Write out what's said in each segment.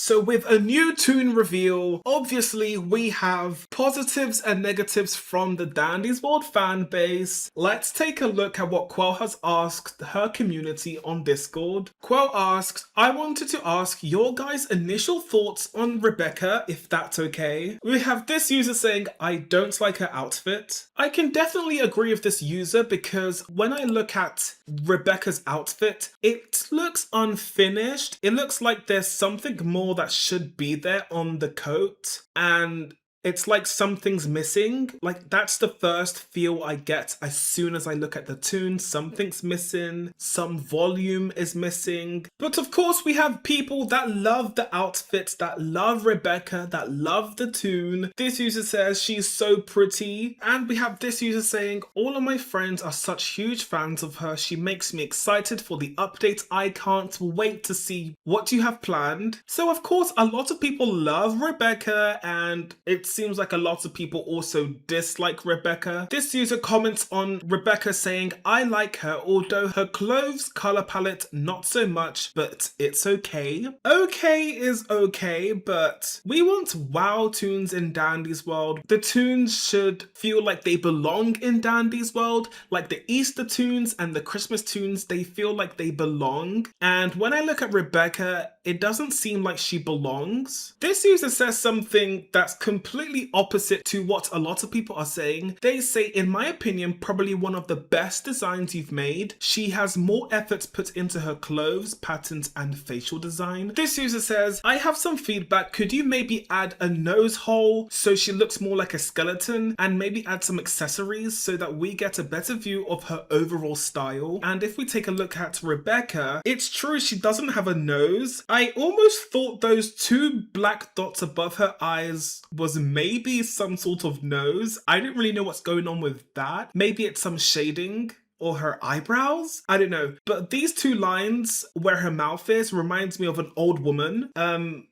So with a new Toon reveal, obviously we have positives and negatives from the Dandy's World fan base. Let's take a look at what Quell has asked her community on Discord. Quell asks, I wanted to ask your guys' initial thoughts on Ribecca, if that's okay. We have this user saying, I don't like her outfit. I can definitely agree with this user because when I look at Ribecca's outfit, it looks unfinished. It looks like there's something more that should be there on the coat, and it's like something's missing. Like, that's the first feel I get as soon as I look at the Toon. Something's missing, some volume is missing. But of course we have people that love the outfits, that love Ribecca, that love the Toon. This user says she's so pretty. And we have this user saying, all of my friends are such huge fans of her. She makes me excited for the updates. I can't wait to see what you have planned. So of course a lot of people love Ribecca, and it seems like a lot of people also dislike Ribecca. This user comments on Ribecca saying, I like her, although her clothes color palette not so much, but it's okay. Okay is okay, but we want WoW Toons in Dandy's World. The Toons should feel like they belong in Dandy's World, like the Easter Toons and the Christmas Toons, they feel like they belong. And when I look at Ribecca, it doesn't seem like she belongs. This user says something that's completely opposite to what a lot of people are saying. They say, in my opinion, probably one of the best designs you've made. She has more efforts put into her clothes, patterns, and facial design. This user says, I have some feedback. Could you maybe add a nose hole so she looks more like a skeleton, and maybe add some accessories so that we get a better view of her overall style? And if we take a look at Ribecca, it's true she doesn't have a nose. I almost thought those two black dots above her eyes was maybe some sort of nose. I didn't really know what's going on with that. Maybe it's some shading or her eyebrows? I don't know. But these two lines where her mouth is reminds me of an old woman.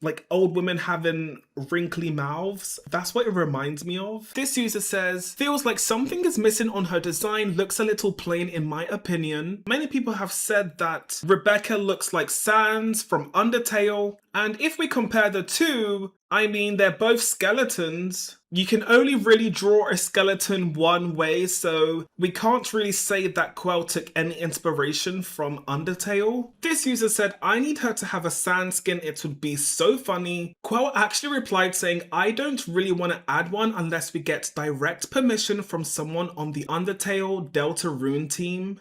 Like old women having wrinkly mouths. That's what it reminds me of. This user says, feels like something is missing on her design, looks a little plain in my opinion. Many people have said that Ribecca looks like Sans from Undertale. And if we compare the two, I mean, they're both skeletons. You can only really draw a skeleton one way, so we can't really say that Quell took any inspiration from Undertale. This user said, I need her to have a sand skin, it would be so funny. Quell actually replied saying, I don't really want to add one unless we get direct permission from someone on the Undertale Deltarune team.